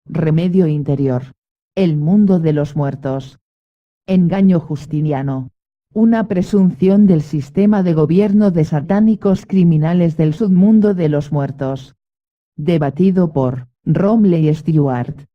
Remedio interior. El mundo de los muertos. Engaño justiniano. Una presunción del sistema de gobierno de satánicos criminales del submundo de los muertos. Debatido por Romley Stewart.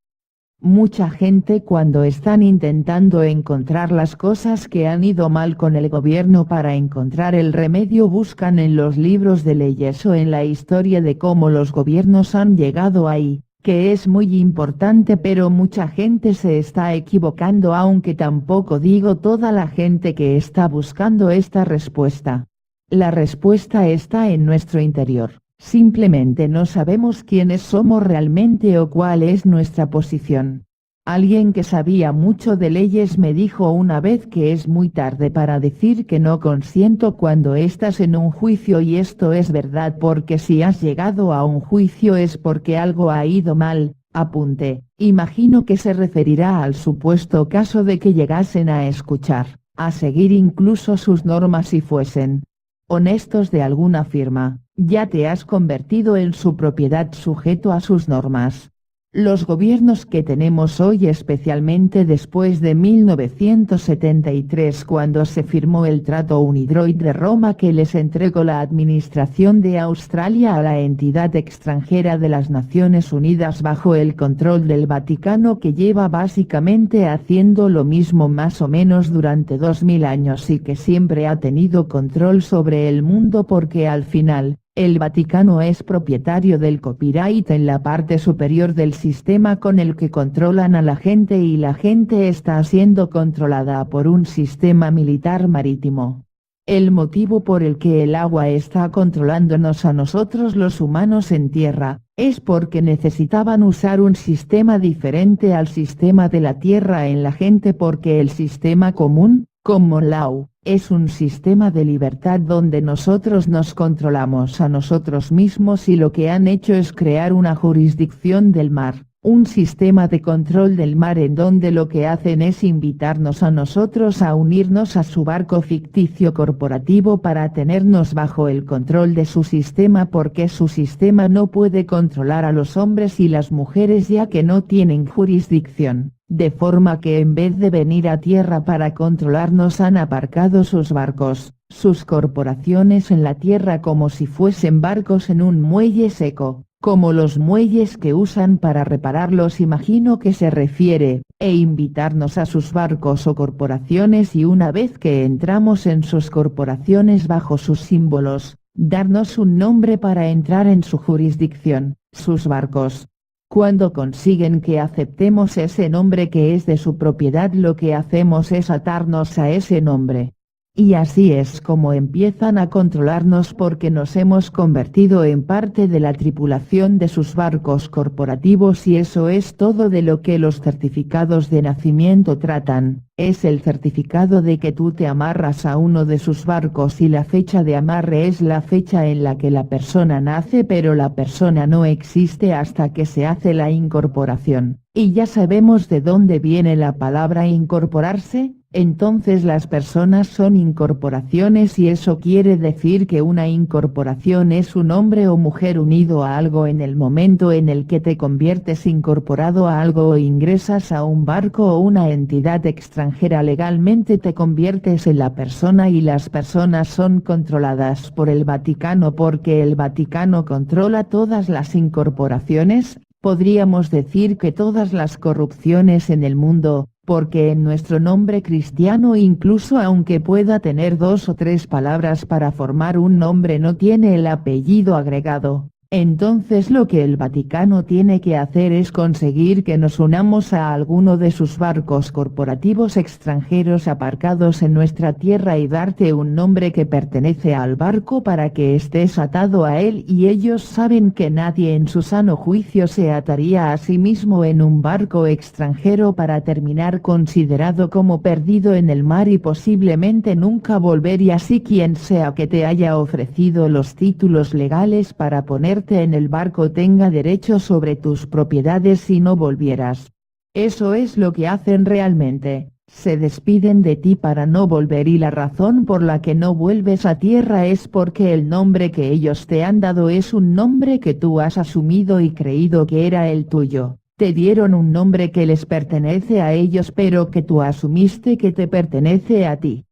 Mucha gente cuando están intentando encontrar las cosas que han ido mal con el gobierno para encontrar el remedio buscan en los libros de leyes o en la historia de cómo los gobiernos han llegado ahí, que es muy importante, pero mucha gente se está equivocando, aunque tampoco digo toda la gente que está buscando esta respuesta. La respuesta está en nuestro interior. Simplemente no sabemos quiénes somos realmente o cuál es nuestra posición. Alguien que sabía mucho de leyes me dijo una vez que es muy tarde para decir que no consiento cuando estás en un juicio, y esto es verdad, porque si has llegado a un juicio es porque algo ha ido mal. Apunté, imagino que se referirá al supuesto caso de que llegasen a escuchar, a seguir incluso sus normas si fuesen honestos de alguna firma. Ya te has convertido en su propiedad sujeto a sus normas. Los gobiernos que tenemos hoy, especialmente después de 1973 cuando se firmó el Trato Unidroit de Roma que les entregó la administración de Australia a la entidad extranjera de las Naciones Unidas bajo el control del Vaticano, que lleva básicamente haciendo lo mismo más o menos durante 2000 años y que siempre ha tenido control sobre el mundo porque al final, el Vaticano es propietario del copyright en la parte superior del sistema con el que controlan a la gente, y la gente está siendo controlada por un sistema militar marítimo. El motivo por el que el agua está controlándonos a nosotros los humanos en tierra, es porque necesitaban usar un sistema diferente al sistema de la tierra en la gente, porque el sistema común, common law, es un sistema de libertad donde nosotros nos controlamos a nosotros mismos, y lo que han hecho es crear una jurisdicción del mar, un sistema de control del mar en donde lo que hacen es invitarnos a nosotros a unirnos a su barco ficticio corporativo para tenernos bajo el control de su sistema, porque su sistema no puede controlar a los hombres y las mujeres ya que no tienen jurisdicción. De forma que en vez de venir a tierra para controlarnos han aparcado sus barcos, sus corporaciones en la tierra como si fuesen barcos en un muelle seco, como los muelles que usan para repararlos, imagino que se refiere, e invitarnos a sus barcos o corporaciones, y una vez que entramos en sus corporaciones bajo sus símbolos, darnos un nombre para entrar en su jurisdicción, sus barcos. Cuando consiguen que aceptemos ese nombre que es de su propiedad, lo que hacemos es atarnos a ese nombre. Y así es como empiezan a controlarnos, porque nos hemos convertido en parte de la tripulación de sus barcos corporativos, y eso es todo de lo que los certificados de nacimiento tratan. Es el certificado de que tú te amarras a uno de sus barcos, y la fecha de amarre es la fecha en la que la persona nace, pero la persona no existe hasta que se hace la incorporación. Y ya sabemos de dónde viene la palabra incorporarse. Entonces las personas son incorporaciones, y eso quiere decir que una incorporación es un hombre o mujer unido a algo. En el momento en el que te conviertes incorporado a algo o ingresas a un barco o una entidad extranjera legalmente, te conviertes en la persona, y las personas son controladas por el Vaticano porque el Vaticano controla todas las incorporaciones, podríamos decir que todas las corrupciones en el mundo, porque en nuestro nombre cristiano, incluso aunque pueda tener 2 o 3 palabras para formar un nombre, no tiene el apellido agregado. Entonces lo que el Vaticano tiene que hacer es conseguir que nos unamos a alguno de sus barcos corporativos extranjeros aparcados en nuestra tierra y darte un nombre que pertenece al barco para que estés atado a él, y ellos saben que nadie en su sano juicio se ataría a sí mismo en un barco extranjero para terminar considerado como perdido en el mar y posiblemente nunca volver, y así quien sea que te haya ofrecido los títulos legales para ponerte en el barco tenga derecho sobre tus propiedades si no volvieras. Eso es lo que hacen realmente, se despiden de ti para no volver, y la razón por la que no vuelves a tierra es porque el nombre que ellos te han dado es un nombre que tú has asumido y creído que era el tuyo. te dieron un nombre que les pertenece a ellos pero que tú asumiste que te pertenece a ti.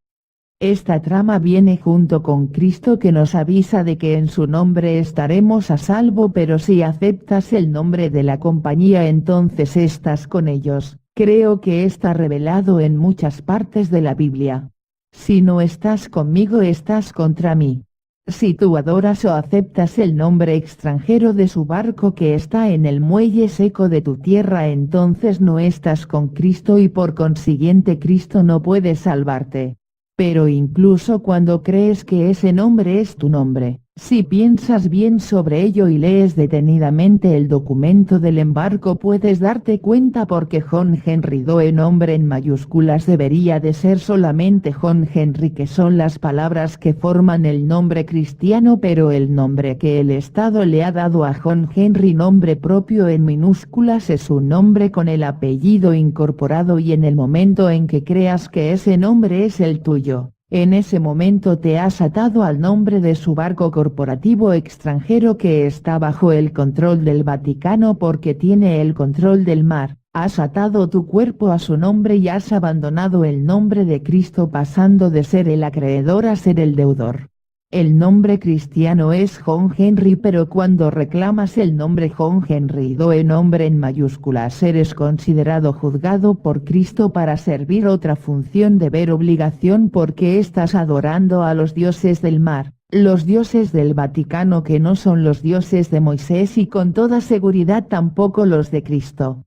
Esta trama viene junto con Cristo que nos avisa de que en su nombre estaremos a salvo, pero si aceptas el nombre de la compañía entonces estás con ellos. Creo que está revelado en muchas partes de la Biblia. Si no estás conmigo estás contra mí. Si tú adoras o aceptas el nombre extranjero de su barco que está en el muelle seco de tu tierra entonces no estás con Cristo y por consiguiente Cristo no puede salvarte. Pero incluso cuando crees que ese nombre es tu nombre, si piensas bien sobre ello y lees detenidamente el documento del embarco puedes darte cuenta porque John Henry Doe nombre en mayúsculas debería de ser solamente John Henry que son las palabras que forman el nombre cristiano pero el nombre que el Estado le ha dado a John Henry nombre propio en minúsculas es un nombre con el apellido incorporado y en el momento en que creas que ese nombre es el tuyo, en ese momento te has atado al nombre de su barco corporativo extranjero que está bajo el control del Vaticano porque tiene el control del mar, has atado tu cuerpo a su nombre y has abandonado el nombre de Cristo pasando de ser el acreedor a ser el deudor. El nombre cristiano es John Henry pero cuando reclamas el nombre John Henry Doe nombre en mayúsculas eres considerado juzgado por Cristo para servir otra función deber obligación porque estás adorando a los dioses del mar, los dioses del Vaticano que no son los dioses de Moisés y con toda seguridad tampoco los de Cristo.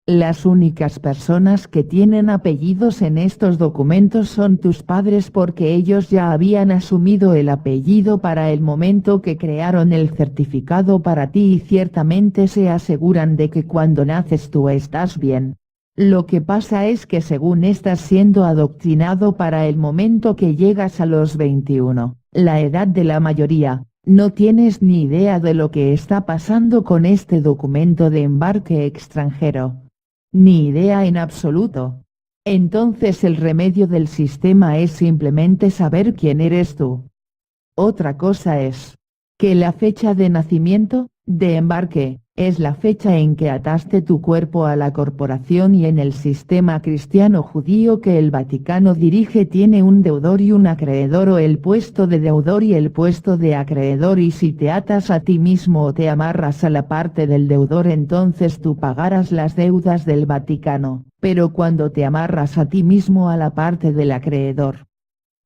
Las únicas personas que tienen apellidos en estos documentos son tus padres porque ellos ya habían asumido el apellido para el momento que crearon el certificado para ti y ciertamente se aseguran de que cuando naces tú estás bien. Lo que pasa es que según estás siendo adoctrinado para el momento que llegas a los 21, la edad de la mayoría, no tienes ni idea de lo que está pasando con este documento de embarque extranjero. Ni idea en absoluto. Entonces el remedio del sistema es simplemente saber quién eres tú. Otra cosa es que la fecha de nacimiento, de embarque, es la fecha en que ataste tu cuerpo a la corporación y en el sistema cristiano judío que el Vaticano dirige tiene un deudor y un acreedor o el puesto de deudor y el puesto de acreedor y si te atas a ti mismo o te amarras a la parte del deudor entonces tú pagarás las deudas del Vaticano, pero cuando te amarras a ti mismo a la parte del acreedor.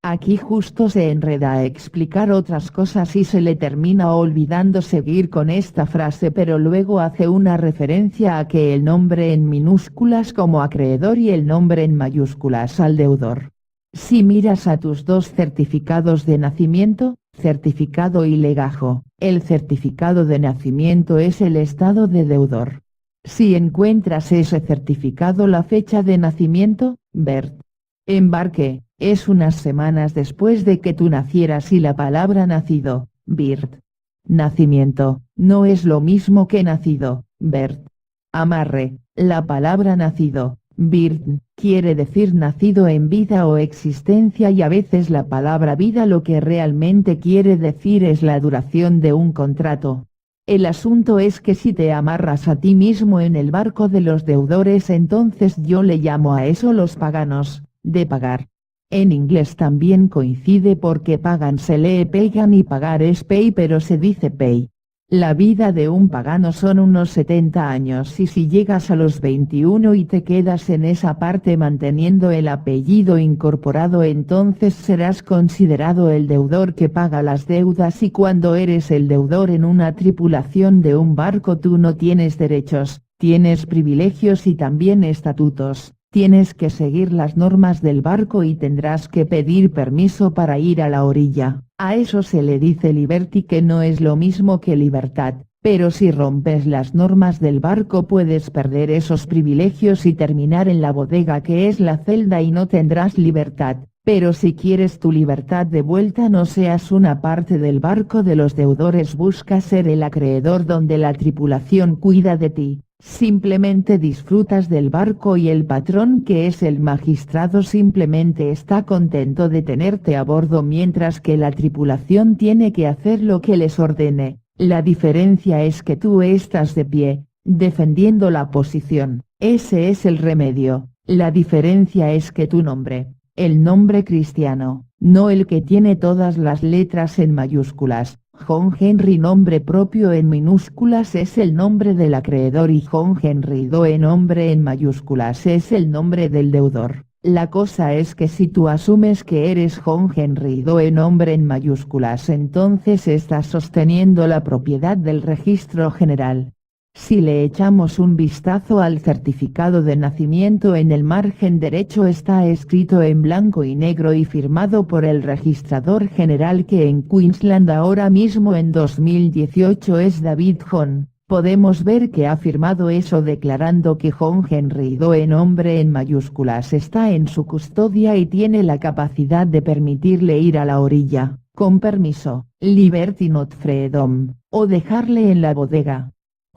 Aquí justo se enreda a explicar otras cosas y se le termina olvidando seguir con esta frase pero luego hace una referencia a que el nombre en minúsculas como acreedor y el nombre en mayúsculas al deudor. Si miras a tus dos certificados de nacimiento, certificado y legajo, el certificado de nacimiento es el estado de deudor. Si encuentras ese certificado la fecha de nacimiento, Bert. Embarque, es unas semanas después de que tú nacieras y la palabra nacido, Birt. Nacimiento, no es lo mismo que nacido, Bert. Amarre, la palabra nacido, Birt, quiere decir nacido en vida o existencia y a veces la palabra vida lo que realmente quiere decir es la duración de un contrato. El asunto es que si te amarras a ti mismo en el barco de los deudores entonces yo le llamo a eso los paganos, de pagar. En inglés también coincide porque pagan se lee pagan y pagar es pay pero se dice pay. La vida de un pagano son unos 70 años y si llegas a los 21 y te quedas en esa parte manteniendo el apellido incorporado entonces serás considerado el deudor que paga las deudas y cuando eres el deudor en una tripulación de un barco tú no tienes derechos, tienes privilegios y también estatutos. Tienes que seguir las normas del barco y tendrás que pedir permiso para ir a la orilla. A eso se le dice liberty que no es lo mismo que libertad, pero si rompes las normas del barco puedes perder esos privilegios y terminar en la bodega que es la celda y no tendrás libertad. Pero si quieres tu libertad de vuelta no seas una parte del barco de los deudores busca ser el acreedor donde la tripulación cuida de ti. Simplemente disfrutas del barco y el patrón que es el magistrado simplemente está contento de tenerte a bordo mientras que la tripulación tiene que hacer lo que les ordene. La diferencia es que tú estás de pie, defendiendo la posición. Ese es el remedio. La diferencia es que tu nombre, el nombre cristiano, no el que tiene todas las letras en mayúsculas, John Henry nombre propio en minúsculas es el nombre del acreedor y John Henry Doe nombre en mayúsculas es el nombre del deudor. La cosa es que si tú asumes que eres John Henry Doe nombre en mayúsculas, entonces estás sosteniendo la propiedad del registro general. Si le echamos un vistazo al certificado de nacimiento, en el margen derecho está escrito en blanco y negro y firmado por el registrador general, que en Queensland ahora mismo en 2018 es David John. Podemos ver que ha firmado eso declarando que John Henry Doe nombre en mayúsculas está en su custodia y tiene la capacidad de permitirle ir a la orilla, con permiso, liberty not freedom, o dejarle en la bodega.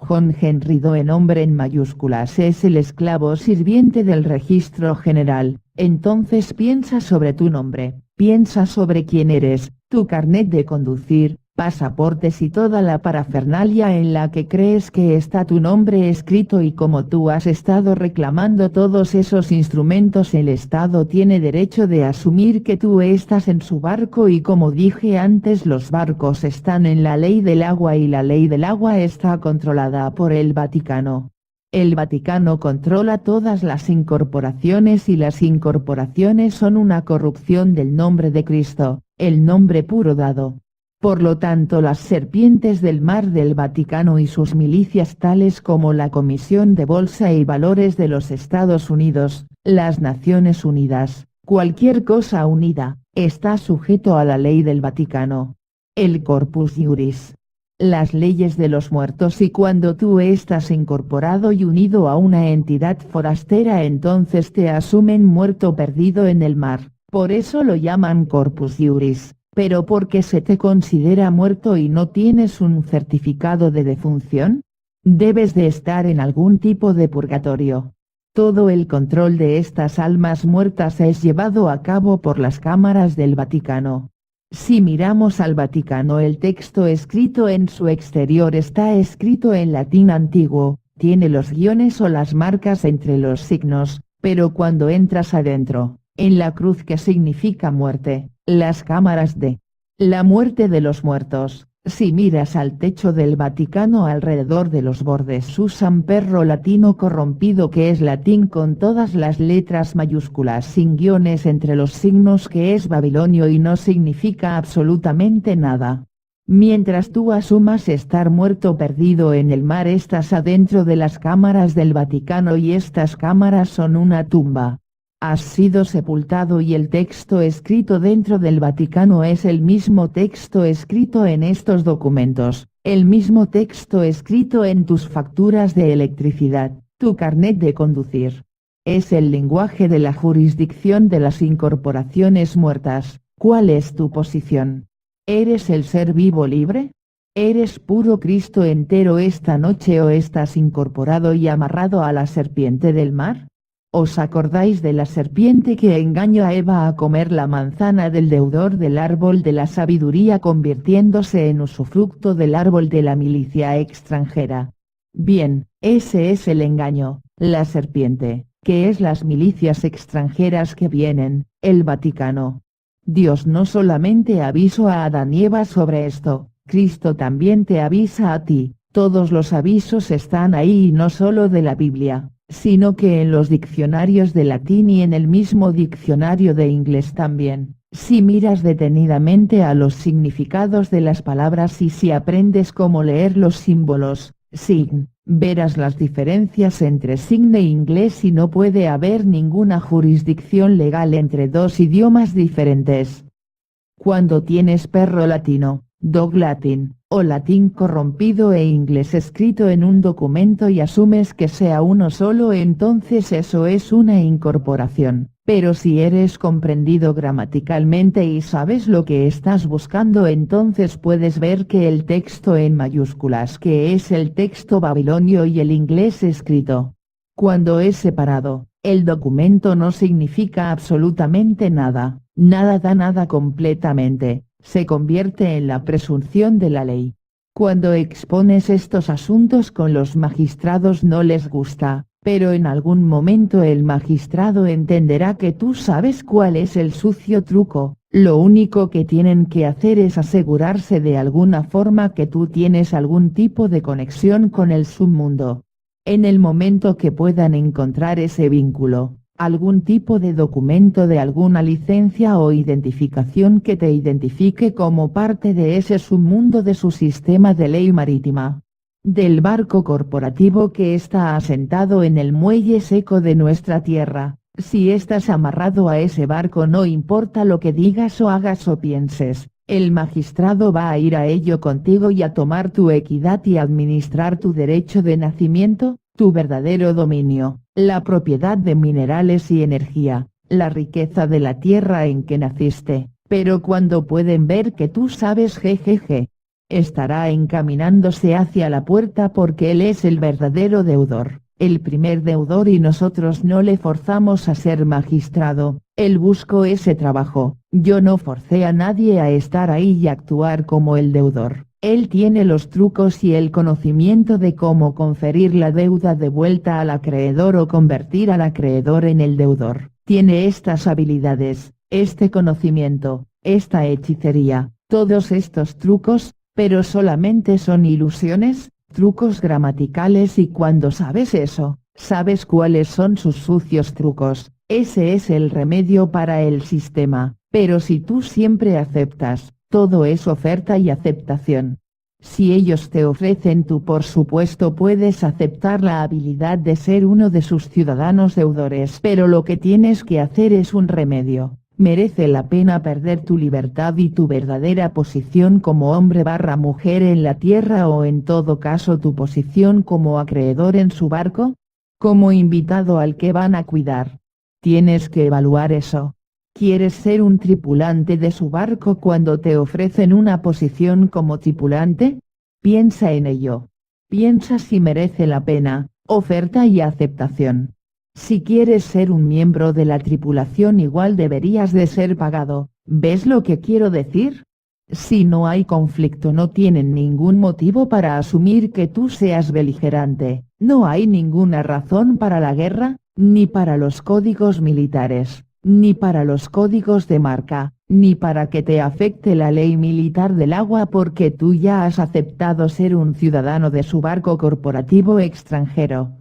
John Henry Doe nombre en mayúsculas es el esclavo sirviente del registro general. Entonces piensa sobre tu nombre, piensa sobre quién eres, tu carnet de conducir, pasaportes y toda la parafernalia en la que crees que está tu nombre escrito, y como tú has estado reclamando todos esos instrumentos, el Estado tiene derecho de asumir que tú estás en su barco, y como dije antes, los barcos están en la ley del agua y la ley del agua está controlada por el Vaticano. El Vaticano controla todas las incorporaciones y las incorporaciones son una corrupción del nombre de Cristo, el nombre puro dado. Por lo tanto, las serpientes del mar del Vaticano y sus milicias tales como la Comisión de Bolsa y Valores de los Estados Unidos, las Naciones Unidas, cualquier cosa unida, está sujeto a la ley del Vaticano. El Corpus Juris. Las leyes de los muertos, y cuando tú estás incorporado y unido a una entidad forastera, entonces te asumen muerto perdido en el mar, por eso lo llaman Corpus Juris. ¿Pero por qué se te considera muerto y no tienes un certificado de defunción? Debes de estar en algún tipo de purgatorio. Todo el control de estas almas muertas es llevado a cabo por las cámaras del Vaticano. Si miramos al Vaticano, el texto escrito en su exterior está escrito en latín antiguo, tiene los guiones o las marcas entre los signos, pero cuando entras adentro, en la cruz que significa muerte, las cámaras de la muerte de los muertos, si miras al techo del Vaticano, alrededor de los bordes usan perro latino corrompido, que es latín con todas las letras mayúsculas sin guiones entre los signos, que es babilonio y no significa absolutamente nada. Mientras tú asumas estar muerto perdido en el mar, estás adentro de las cámaras del Vaticano y estas cámaras son una tumba. Has sido sepultado y el texto escrito dentro del Vaticano es el mismo texto escrito en estos documentos, el mismo texto escrito en tus facturas de electricidad, tu carnet de conducir. Es el lenguaje de la jurisdicción de las incorporaciones muertas. ¿Cuál es tu posición? ¿Eres el ser vivo libre? ¿Eres puro Cristo entero esta noche o estás incorporado y amarrado a la serpiente del mar? ¿Os acordáis de la serpiente que engañó a Eva a comer la manzana del deudor del árbol de la sabiduría, convirtiéndose en usufructo del árbol de la milicia extranjera? Bien, ese es el engaño, la serpiente, que es las milicias extranjeras que vienen, el Vaticano. Dios no solamente avisó a Adán y Eva sobre esto, Cristo también te avisa a ti. Todos los avisos están ahí, y no solo de la Biblia, sino que en los diccionarios de latín y en el mismo diccionario de inglés también. Si miras detenidamente a los significados de las palabras y si aprendes cómo leer los símbolos, sign, verás las diferencias entre sign e inglés, y no puede haber ninguna jurisdicción legal entre dos idiomas diferentes. Cuando tienes perro latino, dog latín, o latín corrompido e inglés escrito en un documento y asumes que sea uno solo, entonces eso es una incorporación. Pero si eres comprendido gramaticalmente y sabes lo que estás buscando, entonces puedes ver que el texto en mayúsculas, que es el texto babilonio, y el inglés escrito, cuando es separado, el documento no significa absolutamente nada, nada da nada completamente, se convierte en la presunción de la ley. Cuando expones estos asuntos con los magistrados no les gusta, pero en algún momento el magistrado entenderá que tú sabes cuál es el sucio truco. Lo único que tienen que hacer es asegurarse de alguna forma que tú tienes algún tipo de conexión con el submundo. En el momento que puedan encontrar ese vínculo, algún tipo de documento de alguna licencia o identificación que te identifique como parte de ese submundo de su sistema de ley marítima, del barco corporativo que está asentado en el muelle seco de nuestra tierra. Si estás amarrado a ese barco, no importa lo que digas o hagas o pienses, el magistrado va a ir a ello contigo y a tomar tu equidad y administrar tu derecho de nacimiento, tu verdadero dominio, la propiedad de minerales y energía, la riqueza de la tierra en que naciste. Pero cuando pueden ver que tú sabes jejeje, estará encaminándose hacia la puerta porque él es el verdadero deudor, el primer deudor, y nosotros no le forzamos a ser magistrado, él buscó ese trabajo. Yo no forcé a nadie a estar ahí y actuar como el deudor. Él tiene los trucos y el conocimiento de cómo conferir la deuda de vuelta al acreedor o convertir al acreedor en el deudor. Tiene estas habilidades, este conocimiento, esta hechicería, todos estos trucos, pero solamente son ilusiones, trucos gramaticales, y cuando sabes eso, sabes cuáles son sus sucios trucos. Ese es el remedio para el sistema. Pero si tú siempre aceptas, todo es oferta y aceptación. Si ellos te ofrecen, tú por supuesto puedes aceptar la habilidad de ser uno de sus ciudadanos deudores, pero lo que tienes que hacer es un remedio. Merece la pena perder tu libertad y tu verdadera posición como hombre/mujer en la tierra, o en todo caso tu posición como acreedor en su barco, como invitado al que van a cuidar. Tienes que evaluar eso. ¿Quieres ser un tripulante de su barco cuando te ofrecen una posición como tripulante? Piensa en ello. Piensa si merece la pena, oferta y aceptación. Si quieres ser un miembro de la tripulación, igual deberías de ser pagado. ¿Ves lo que quiero decir? Si no hay conflicto, no tienen ningún motivo para asumir que tú seas beligerante. No hay ninguna razón para la guerra, ni para los códigos militares, ni para los códigos de marca, ni para que te afecte la ley militar del agua, porque tú ya has aceptado ser un ciudadano de su barco corporativo extranjero.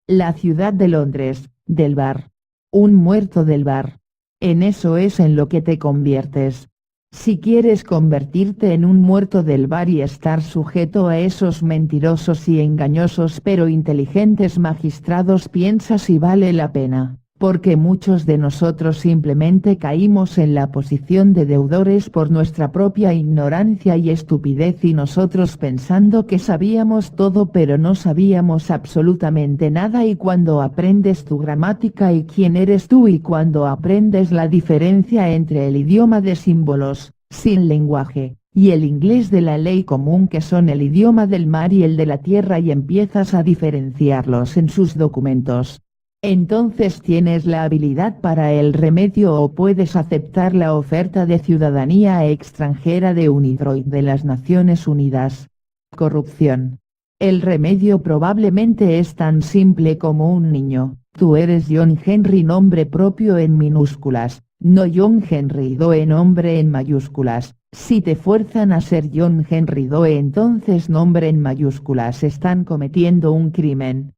La ciudad de Londres, del bar. Un muerto del bar. En eso es en lo que te conviertes. Si quieres convertirte en un muerto del bar y estar sujeto a esos mentirosos y engañosos pero inteligentes magistrados, piensa si vale la pena. Porque muchos de nosotros simplemente caímos en la posición de deudores por nuestra propia ignorancia y estupidez, y nosotros pensando que sabíamos todo pero no sabíamos absolutamente nada. Y cuando aprendes tu gramática y quién eres tú, y cuando aprendes la diferencia entre el idioma de símbolos, sin lenguaje, y el inglés de la ley común, que son el idioma del mar y el de la tierra, y empiezas a diferenciarlos en sus documentos, entonces tienes la habilidad para el remedio, o puedes aceptar la oferta de ciudadanía extranjera de UNIDROIT de las Naciones Unidas. Corrupción. El remedio probablemente es tan simple como un niño. Tú eres John Henry, nombre propio en minúsculas, no John Henry Doe, nombre en mayúsculas. Si te fuerzan a ser John Henry Doe, entonces nombre en mayúsculas, están cometiendo un crimen.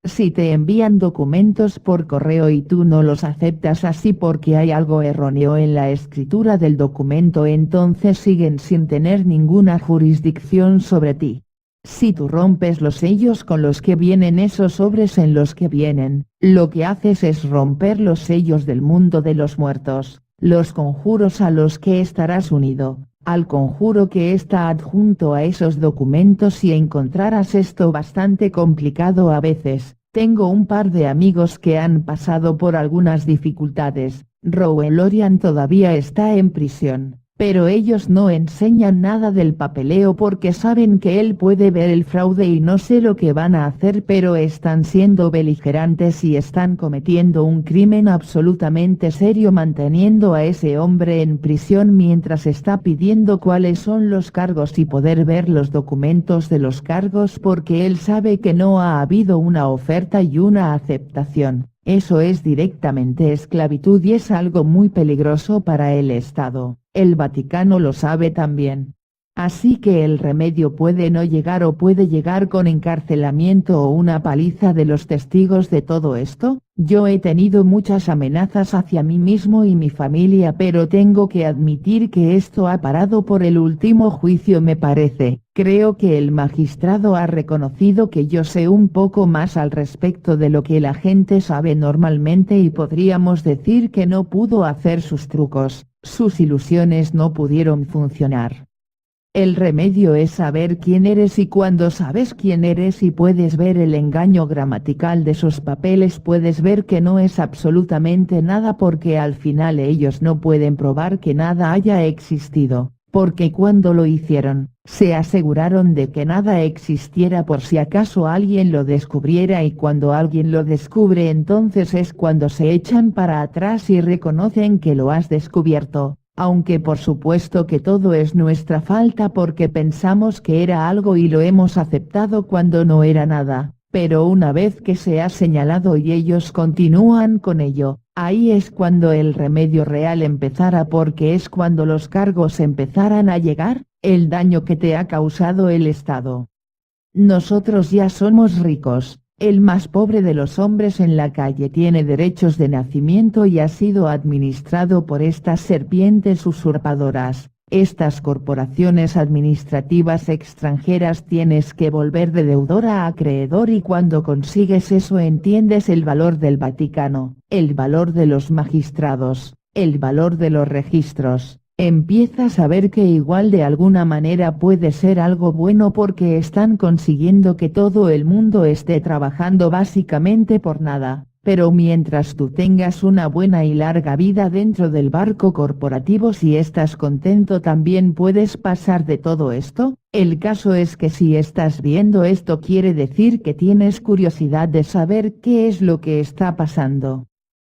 Si te envían documentos por correo y tú no los aceptas así porque hay algo erróneo en la escritura del documento, entonces siguen sin tener ninguna jurisdicción sobre ti. Si tú rompes los sellos con los que vienen esos sobres en los que vienen, lo que haces es romper los sellos del mundo de los muertos, los conjuros a los que estarás unido, al conjuro que está adjunto a esos documentos, y encontrarás esto bastante complicado a veces. Tengo un par de amigos que han pasado por algunas dificultades. Rowell Orion todavía está en prisión, Pero ellos no enseñan nada del papeleo porque saben que él puede ver el fraude y no sé lo que van a hacer, pero están siendo beligerantes y están cometiendo un crimen absolutamente serio manteniendo a ese hombre en prisión mientras está pidiendo cuáles son los cargos y poder ver los documentos de los cargos porque él sabe que no ha habido una oferta y una aceptación. Eso es directamente esclavitud y es algo muy peligroso para el Estado. El Vaticano lo sabe también. Así que el remedio puede no llegar o puede llegar con encarcelamiento o una paliza de los testigos de todo esto. Yo he tenido muchas amenazas hacia mí mismo y mi familia, pero tengo que admitir que esto ha parado por el último juicio me parece. Creo que el magistrado ha reconocido que yo sé un poco más al respecto de lo que la gente sabe normalmente y podríamos decir que no pudo hacer sus trucos, sus ilusiones no pudieron funcionar. El remedio es saber quién eres y cuando sabes quién eres y puedes ver el engaño gramatical de esos papeles puedes ver que no es absolutamente nada porque al final ellos no pueden probar que nada haya existido, porque cuando lo hicieron, se aseguraron de que nada existiera por si acaso alguien lo descubriera y cuando alguien lo descubre entonces es cuando se echan para atrás y reconocen que lo has descubierto. Aunque por supuesto que todo es nuestra falta porque pensamos que era algo y lo hemos aceptado cuando no era nada, pero una vez que se ha señalado y ellos continúan con ello, ahí es cuando el remedio real empezará porque es cuando los cargos empezarán a llegar, el daño que te ha causado el Estado. Nosotros ya somos ricos. El más pobre de los hombres en la calle tiene derechos de nacimiento y ha sido administrado por estas serpientes usurpadoras, estas corporaciones administrativas extranjeras. Tienes que volver de deudor a acreedor y cuando consigues eso entiendes el valor del Vaticano, el valor de los magistrados, el valor de los registros. Empiezas a ver que igual de alguna manera puede ser algo bueno porque están consiguiendo que todo el mundo esté trabajando básicamente por nada, pero mientras tú tengas una buena y larga vida dentro del barco corporativo si estás contento también puedes pasar de todo esto. El caso es que si estás viendo esto quiere decir que tienes curiosidad de saber qué es lo que está pasando.